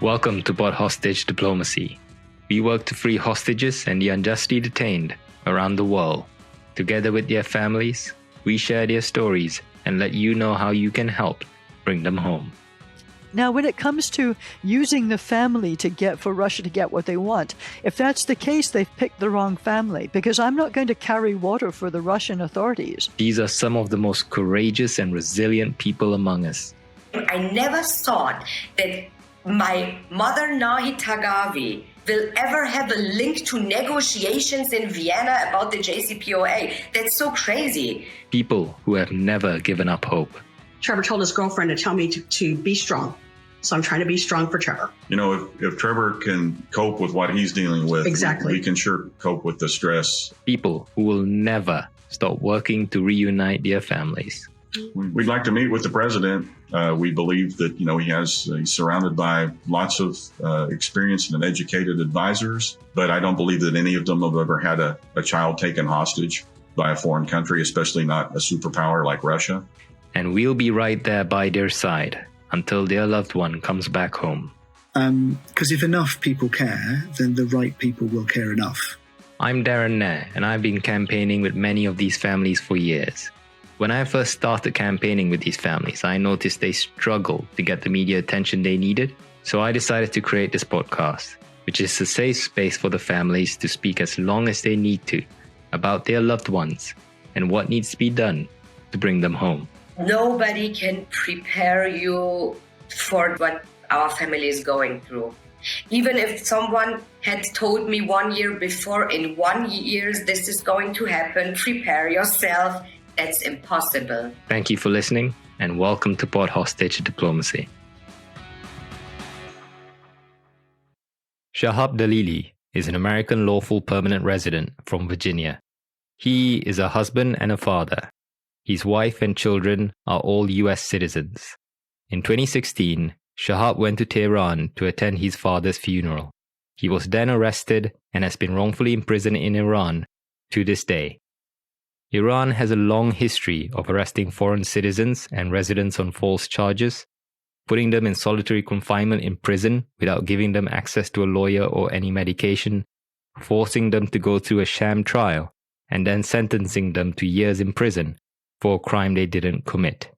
Welcome to Pod Hostage Diplomacy. We work to free hostages and the unjustly detained around the world. Together with their families, we share their stories and let you know how you can help bring them home. Now, when it comes to using the family for Russia to get what they want, if that's the case, they've picked the wrong family, because I'm not going to carry water for the Russian authorities. These are some of the most courageous and resilient people among us. I never thought that my mother, Nahi Tagavi, will ever have a link to negotiations in Vienna about the JCPOA. That's so crazy. People who have never given up hope. Trevor told his girlfriend to tell me to be strong. So I'm trying to be strong for Trevor. You know, if Trevor can cope with what he's dealing with, exactly, we can sure cope with the stress. People who will never stop working to reunite their families. We'd like to meet with the president. We believe that, he's surrounded by lots of experienced and educated advisors, but I don't believe that any of them have ever had a child taken hostage by a foreign country, especially not a superpower like Russia. And we'll be right there by their side until their loved one comes back home. Because if enough people care, then the right people will care enough. I'm Darren Nair, and I've been campaigning with many of these families for years. When I first started campaigning with these families, I noticed they struggled to get the media attention they needed. So I decided to create this podcast, which is a safe space for the families to speak as long as they need to about their loved ones and what needs to be done to bring them home. Nobody can prepare you for what our family is going through. Even if someone had told me 1 year before, in 1 year this is going to happen, prepare yourself. That's impossible. Thank you for listening, and welcome to Pod Hostage Diplomacy. Shahab Dalili is an American lawful permanent resident from Virginia. He is a husband and a father. His wife and children are all US citizens. In 2016, Shahab went to Tehran to attend his father's funeral. He was then arrested and has been wrongfully imprisoned in Iran to this day. Iran has a long history of arresting foreign citizens and residents on false charges, putting them in solitary confinement in prison without giving them access to a lawyer or any medication, forcing them to go through a sham trial, and then sentencing them to years in prison for a crime they didn't commit.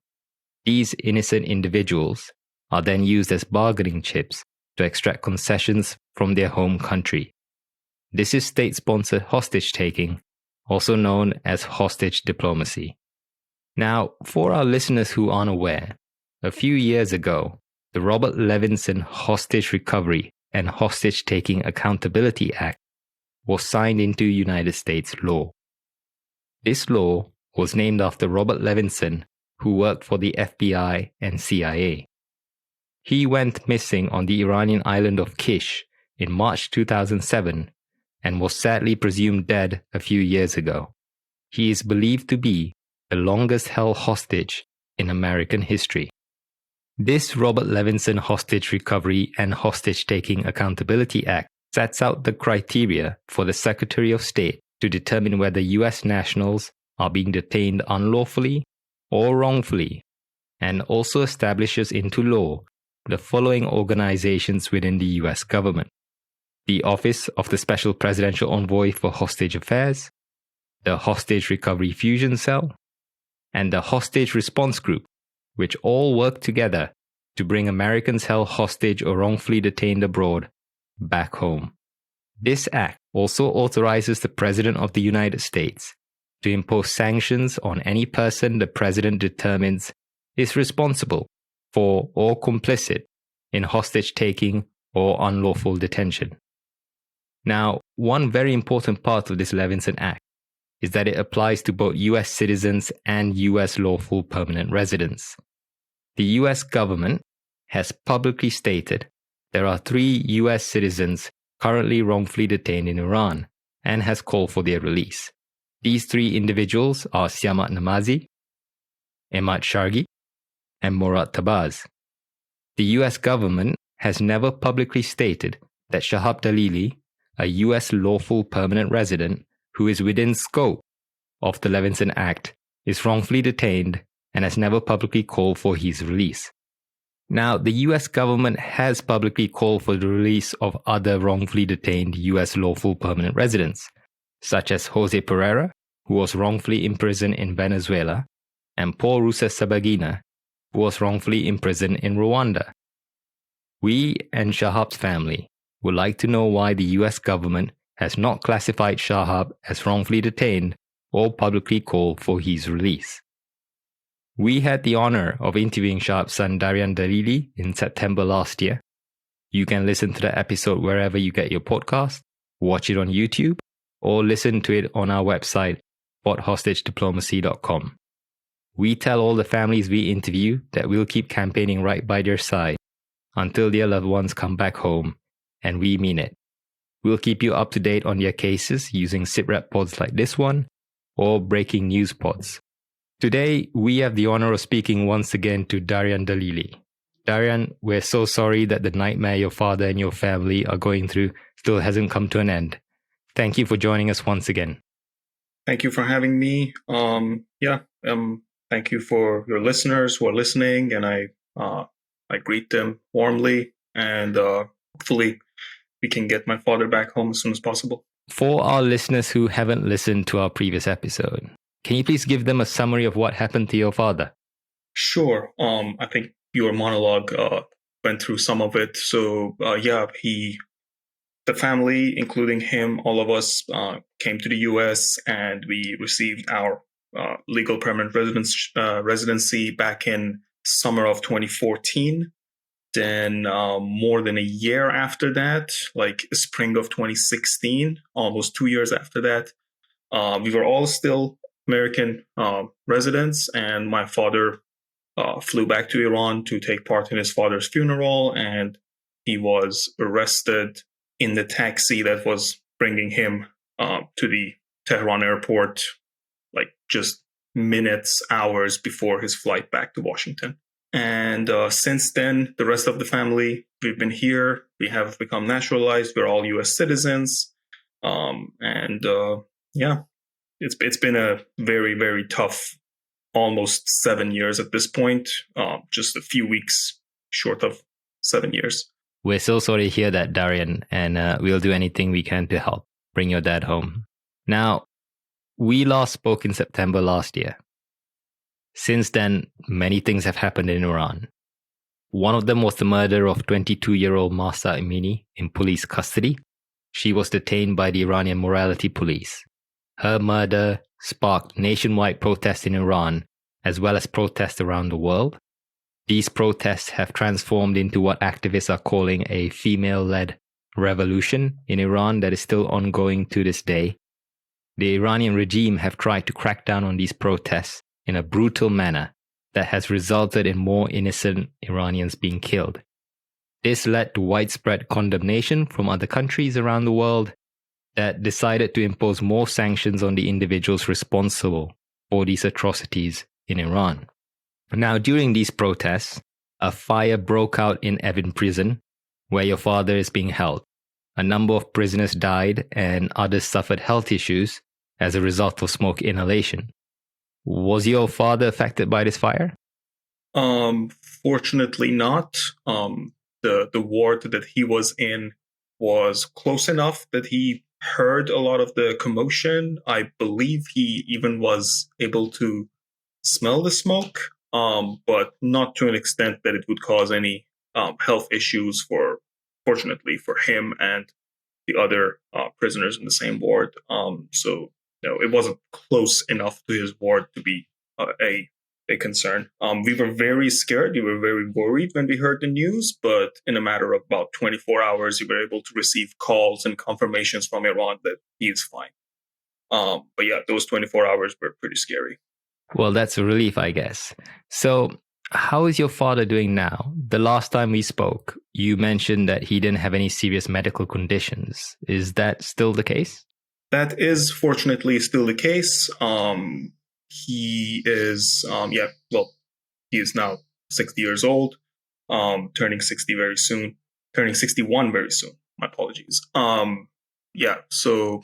These innocent individuals are then used as bargaining chips to extract concessions from their home country. This is state-sponsored hostage-taking, also known as hostage diplomacy. Now, for our listeners who aren't aware, a few years ago, the Robert Levinson Hostage Recovery and Hostage-Taking Accountability Act was signed into United States law. This law was named after Robert Levinson, who worked for the FBI and CIA. He went missing on the Iranian island of Kish in March 2007 and was sadly presumed dead a few years ago. He is believed to be the longest held hostage in American history. This Robert Levinson Hostage Recovery and Hostage-Taking Accountability Act sets out the criteria for the Secretary of State to determine whether US nationals are being detained unlawfully or wrongfully, and also establishes into law the following organizations within the US government: the Office of the Special Presidential Envoy for Hostage Affairs, the Hostage Recovery Fusion Cell, and the Hostage Response Group, which all work together to bring Americans held hostage or wrongfully detained abroad back home. This act also authorizes the President of the United States to impose sanctions on any person the President determines is responsible for or complicit in hostage-taking or unlawful detention. Now, one very important part of this Levinson Act is that it applies to both US citizens and US lawful permanent residents. The US government has publicly stated there are 3 US citizens currently wrongfully detained in Iran and has called for their release. These 3 individuals are Siamat Namazi, Emad Shargi, and Morat Tabaz. The US government has never publicly stated that Shahab Dalili, a US lawful permanent resident who is within scope of the Levinson Act, is wrongfully detained and has never publicly called for his release. Now, the US government has publicly called for the release of other wrongfully detained US lawful permanent residents, such as Jose Pereira, who was wrongfully imprisoned in Venezuela, and Paul Rusesabagina, who was wrongfully imprisoned in Rwanda. We and Shahab's family would like to know why the US government has not classified Shahab as wrongfully detained or publicly called for his release. We had the honor of interviewing Shahab's son Darian Dalili in September last year. You can listen to the episode wherever you get your podcast, watch it on YouTube, or listen to it on our website, spothostagediplomacy.com. We tell all the families we interview that we'll keep campaigning right by their side until their loved ones come back home, and we mean it. We'll keep you up to date on their cases using SITREP pods like this one or breaking news pods. Today, we have the honor of speaking once again to Darian Dalili. Darian, we're so sorry that the nightmare your father and your family are going through still hasn't come to an end. Thank you for joining us once again. Thank you for having me. Thank you for your listeners who are listening, and I greet them warmly, and hopefully we can get my father back home as soon as possible. For our listeners who haven't listened to our previous episode, can you please give them a summary of what happened to your father? Sure. I think your monologue went through some of it. So the family, including him, all of us came to the U.S. and we received our legal permanent residency back in summer of 2014. Then more than a year after that, like spring of 2016, almost 2 years after that, we were all still American residents, and my father flew back to Iran to take part in his father's funeral, and he was arrested in the taxi that was bringing him to the Tehran airport, like just minutes, hours before his flight back to Washington. And since then, the rest of the family, we've been here. We have become naturalized. We're all U.S. citizens. It's been a very, very tough, almost 7 years at this point, just a few weeks short of 7 years. We're so sorry to hear that, Darian, and we'll do anything we can to help bring your dad home. Now, we last spoke in September last year. Since then, many things have happened in Iran. One of them was the murder of 22-year-old Mahsa Amini in police custody. She was detained by the Iranian morality police. Her murder sparked nationwide protests in Iran, as well as protests around the world. These protests have transformed into what activists are calling a female-led revolution in Iran that is still ongoing to this day. The Iranian regime have tried to crack down on these protests in a brutal manner that has resulted in more innocent Iranians being killed. This led to widespread condemnation from other countries around the world that decided to impose more sanctions on the individuals responsible for these atrocities in Iran. Now, during these protests, a fire broke out in Evin prison, where your father is being held. A number of prisoners died and others suffered health issues as a result of smoke inhalation. Was your father affected by this fire? Fortunately not. The ward that he was in was close enough that he heard a lot of the commotion. I believe he even was able to smell the smoke, but not to an extent that it would cause any health issues fortunately for him and the other prisoners in the same ward. So it wasn't close enough to his ward to be a concern. We were very scared. We were very worried when we heard the news, but in a matter of about 24 hours, we were able to receive calls and confirmations from Iran that he is fine. But yeah, those 24 hours were pretty scary. Well, that's a relief, I guess. So how is your father doing now? The last time we spoke, you mentioned that he didn't have any serious medical conditions. Is that still the case? That is fortunately still the case. He is, he is now 60 years old, turning 60 very soon, turning 61 very soon. My apologies. So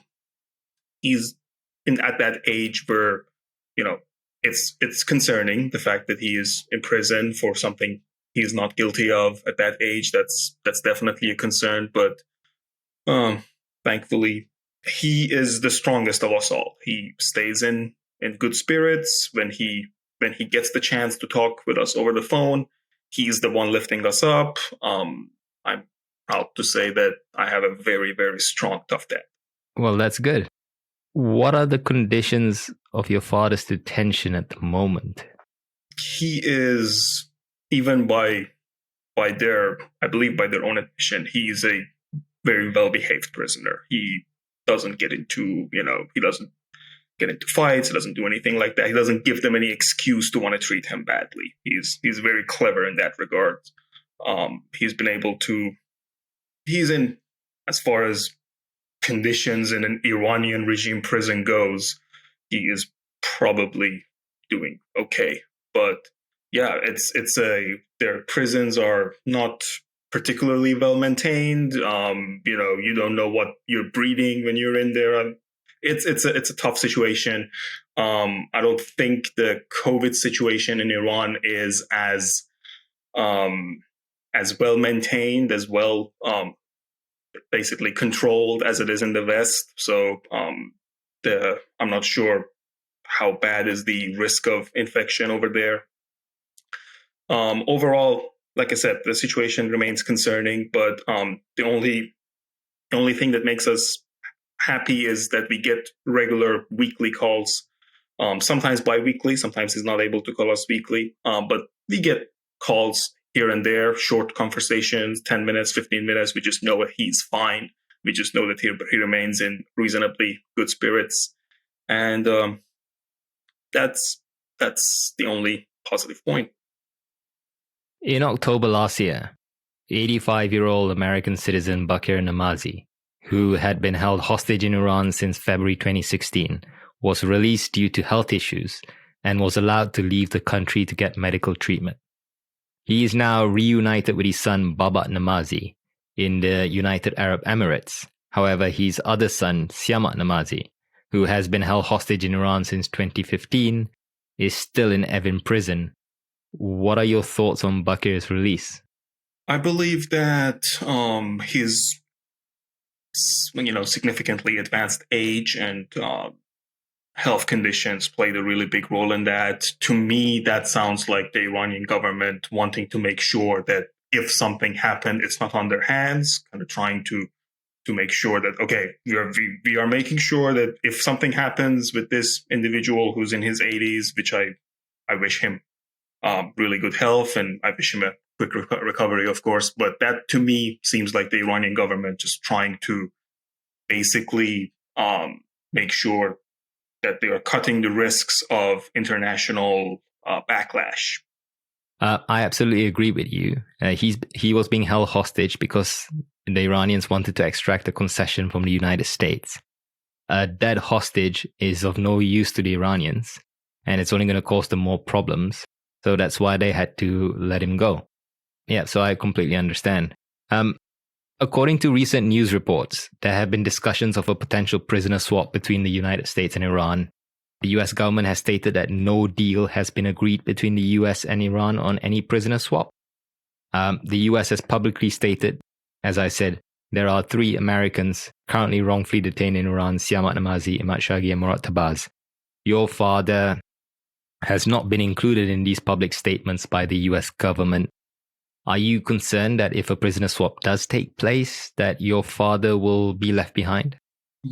he's at that age where, it's concerning the fact that he is in prison for something he's not guilty of at that age, that's definitely a concern. But thankfully, he is the strongest of us all. He stays in good spirits when he gets the chance to talk with us over the phone. He's the one lifting us up. I'm proud to say that I have a very, very strong, tough dad. Well, that's good. What are the conditions of your father's detention at the moment? He is, even by their own admission, he's a very well-behaved prisoner. He doesn't get into, he doesn't get into fights. He doesn't do anything like that. He doesn't give them any excuse to want to treat him badly. He's very clever in that regard. He's in, as far as conditions in an Iranian regime prison goes, he is probably doing okay. But yeah, their prisons are not particularly well maintained. You don't know what you're breathing when you're in there. It's a tough situation. I don't think the COVID situation in Iran is as well maintained, as well basically controlled as it is in the West. So I'm not sure how bad is the risk of infection over there. Overall, like I said, the situation remains concerning, but the only thing that makes us happy is that we get regular weekly calls, sometimes bi-weekly, sometimes he's not able to call us weekly, but we get calls here and there, short conversations, 10 minutes, 15 minutes. We just know that he's fine. We just know that he remains in reasonably good spirits. And that's the only positive point. In October last year, 85-year-old American citizen Bakir Namazi, who had been held hostage in Iran since February 2016, was released due to health issues and was allowed to leave the country to get medical treatment. He is now reunited with his son Babak Namazi in the United Arab Emirates. However, his other son, Siamak Namazi, who has been held hostage in Iran since 2015, is still in Evin prison. What are your thoughts on Bakir's release? I believe that his significantly advanced age and health conditions played a really big role in that. To me, that sounds like the Iranian government wanting to make sure that if something happened, it's not on their hands, kind of trying to make sure that, okay, we are making sure that if something happens with this individual who's in his 80s, which I wish him really good health and I wish him a quick recovery, of course. But that to me seems like the Iranian government just trying to basically make sure that they are cutting the risks of international backlash. I absolutely agree with you. He was being held hostage because the Iranians wanted to extract a concession from the United States. A dead hostage is of no use to the Iranians, and it's only going to cause them more problems. So that's why they had to let him go. Yeah, so I completely understand. According to recent news reports, there have been discussions of a potential prisoner swap between the United States and Iran. The US government has stated that no deal has been agreed between the US and Iran on any prisoner swap. The US has publicly stated, as I said, there are 3 Americans currently wrongfully detained in Iran: Siamak Namazi, Imad Shaghi, and Murad Tabaz. Your father has not been included in these public statements by the US government. Are you concerned that if a prisoner swap does take place, that your father will be left behind?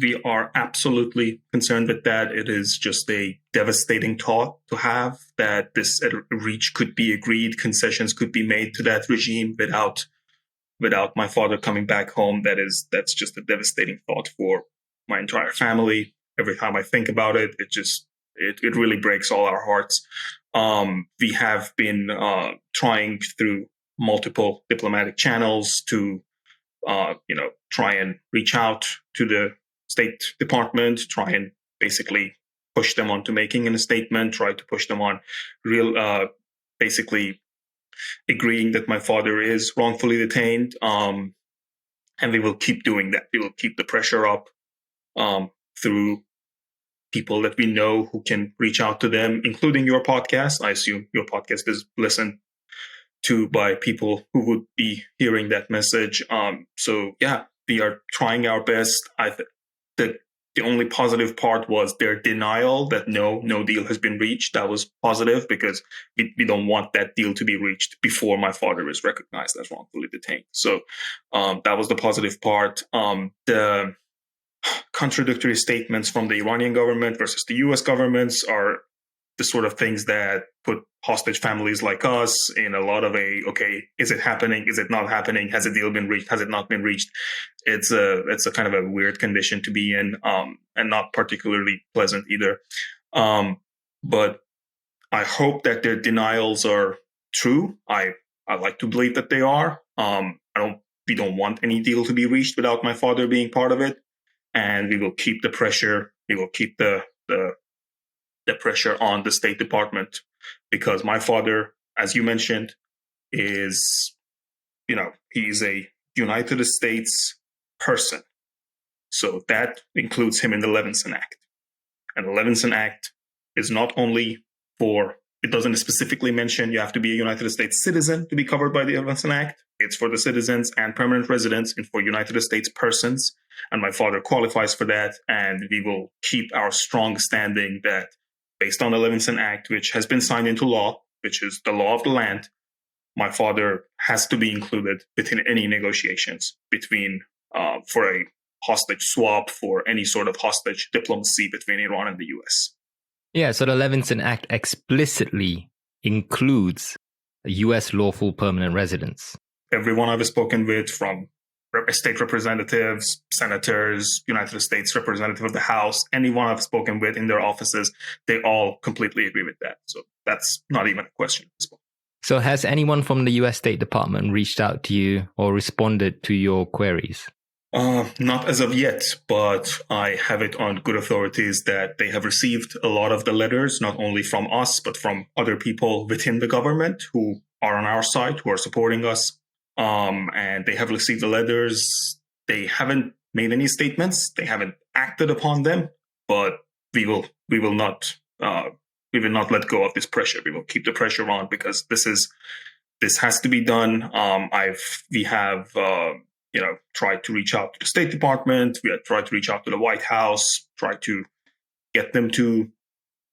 We are absolutely concerned with that. It is just a devastating thought to have that this reach could be agreed, concessions could be made to that regime without my father coming back home. That's just a devastating thought for my entire family. Every time I think about it, it really breaks all our hearts. We have been trying through multiple diplomatic channels to try and reach out to the State Department, try and basically push them on to making a statement, try to push them on basically agreeing that my father is wrongfully detained. And we will keep doing that. We will keep the pressure up through people that we know who can reach out to them, including your podcast. I assume your podcast is listened to by people who would be hearing that message. So yeah, we are trying our best. The only positive part was their denial that no deal has been reached. That was positive because we don't want that deal to be reached before my father is recognized as wrongfully detained. So that was the positive part. The contradictory statements from the Iranian government versus the US governments are the sort of things that put hostage families like us in a lot of okay, is it happening? Is it not happening? Has a deal been reached? Has it not been reached? It's a kind of a weird condition to be in, and not particularly pleasant either. But I hope that their denials are true. I like to believe that they are. We don't want any deal to be reached without my father being part of it. And we will keep the pressure. We will keep the pressure on the State Department, because my father, as you mentioned, is, he's a United States person. So that includes him in the Levinson Act. And the Levinson Act is not only it doesn't specifically mention you have to be a United States citizen to be covered by the Levinson Act. It's for the citizens and permanent residents and for United States persons. And my father qualifies for that. And we will keep our strong standing that based on the Levinson Act, which has been signed into law, which is the law of the land, my father has to be included within any negotiations for a hostage swap, for any sort of hostage diplomacy between Iran and the US. Yeah, so the Levinson Act explicitly includes US lawful permanent residents. Everyone I've spoken with, from state representatives, senators, United States representative of the House, anyone I've spoken with in their offices, they all completely agree with that. So that's not even a question at this point. So has anyone from the US State Department reached out to you or responded to your queries? Not as of yet, but I have it on good authorities that they have received a lot of the letters, not only from us, but from other people within the government who are on our side, who are supporting us. And they have received the letters. They haven't made any statements. They haven't acted upon them, but we will not let go of this pressure. We will keep the pressure on because this has to be done. We have tried to reach out to the State Department. We have tried to reach out to the White House, tried to get them to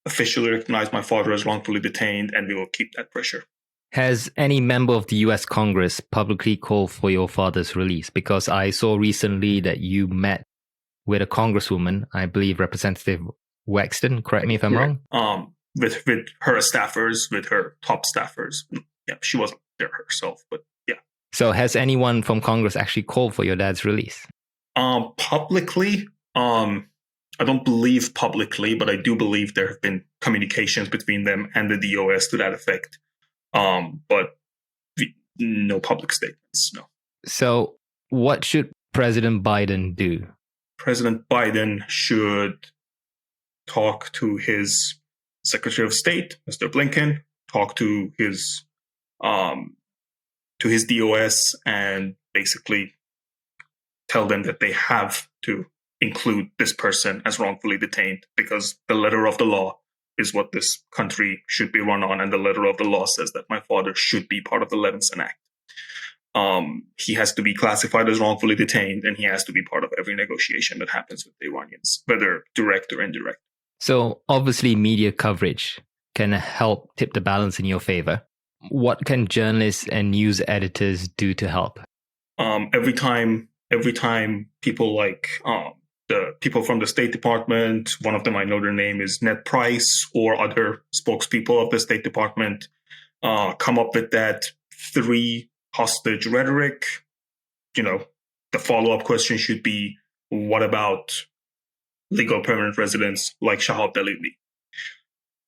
officially recognize my father as wrongfully detained, and we will keep that pressure. Has any member of the US Congress publicly called for your father's release? Because I saw recently that you met with a congresswoman, I believe Representative Wexton, correct me if I'm wrong? With her staffers, with her top staffers. Yeah, she wasn't there herself, but yeah. So has anyone from Congress actually called for your dad's release? Publicly, I don't believe publicly, but I do believe there have been communications between them and the DOS to that effect. But no public statements, no. So what should President Biden do? President Biden should talk to his Secretary of State, Mr. Blinken, talk to his DOS, and basically tell them that they have to include this person as wrongfully detained, because the letter of the law is what this country should be run on, and the letter of the law says that my father should be part of the Levinson Act. He has to be classified as wrongfully detained, and he has to be part of every negotiation that happens with the Iranians, whether direct or indirect. So obviously media coverage can help tip the balance in your favor. What can journalists and news editors do to help? Every time people like the people from the State Department, one of them, I know their name is Ned Price, or other spokespeople of the State Department, come up with that 3 hostage rhetoric. The follow-up question should be, what about legal permanent residents like Shahab Dalili?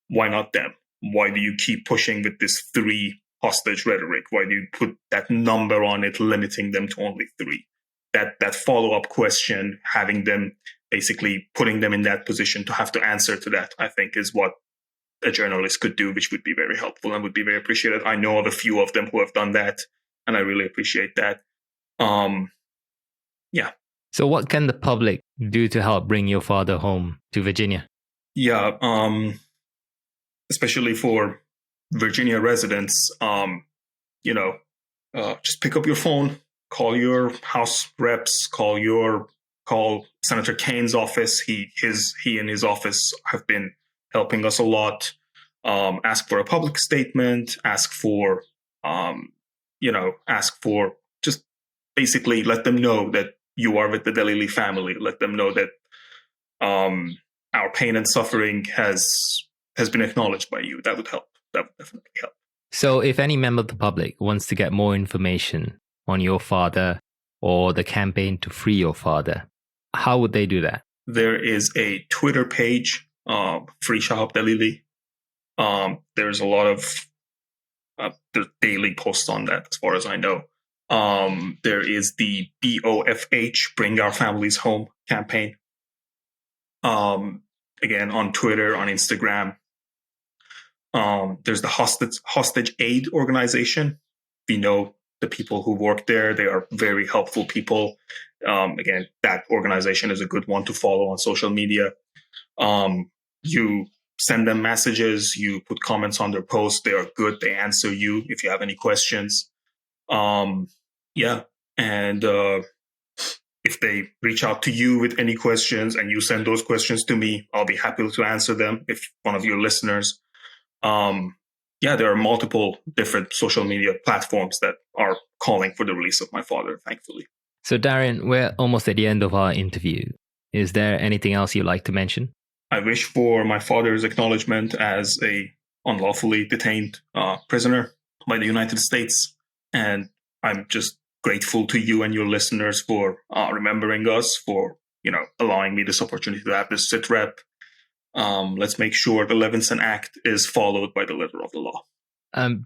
Why not them? Why do you keep pushing with this 3 hostage rhetoric? Why do you put that number on it, limiting them to only 3? That follow-up question, having them basically putting them in that position to have to answer to that, I think is what a journalist could do, which would be very helpful and would be very appreciated. I know of a few of them who have done that, and I really appreciate that. Yeah. So what can the public do to help bring your father home to Virginia? Yeah, especially for Virginia residents, just pick up your phone, call your House reps, call Senator Kane's office. He and his office have been helping us a lot. Ask for a public statement. Ask for just basically let them know that you are with the Dalili family. Let them know that our pain and suffering has been acknowledged by you. That would help. That would definitely help. So if any member of the public wants to get more information on your father or the campaign to free your father, how would they do that? There is a Twitter page, Free Shahab Dalili. There's a lot of there's daily posts on that, as far as I know. There is the BOFH, Bring Our Families Home campaign. Again, on Twitter, on Instagram. There's the Hostage Aid Organization. We know the people who work there. They are very helpful people. Again, that organization is a good one to follow on social media. You send them messages. You put comments on their posts. They are good. They answer you if you have any questions. And if they reach out to you with any questions and you send those questions to me, I'll be happy to answer them if one of your listeners. There are multiple different social media platforms that are calling for the release of my father, thankfully. So, Darian, we're almost at the end of our interview. Is there anything else you'd like to mention? I wish for my father's acknowledgement as a unlawfully detained prisoner by the United States. And I'm just grateful to you and your listeners for remembering us, for, allowing me this opportunity to have this sit rep. Let's make sure the Levinson Act is followed by the letter of the law.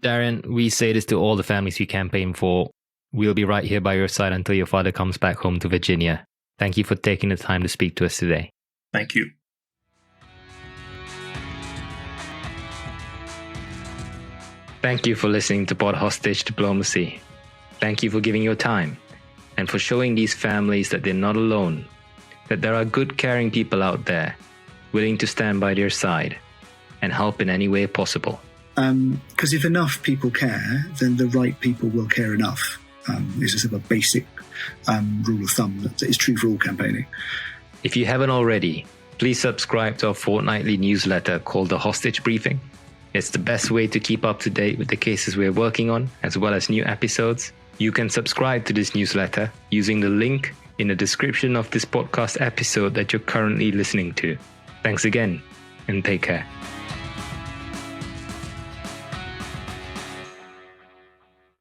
Darian, we say this to all the families we campaign for. We'll be right here by your side until your father comes back home to Virginia. Thank you for taking the time to speak to us today. Thank you. Thank you for listening to Pod Hostage Diplomacy. Thank you for giving your time and for showing these families that they're not alone, that there are good, caring people out there willing to stand by their side and help in any way possible. Because if enough people care, then the right people will care enough. This is sort of a basic rule of thumb that is true for all campaigning. If you haven't already, please subscribe to our fortnightly newsletter called The Hostage Briefing. It's the best way to keep up to date with the cases we're working on, as well as new episodes. You can subscribe to this newsletter using the link in the description of this podcast episode that you're currently listening to. Thanks again, and take care.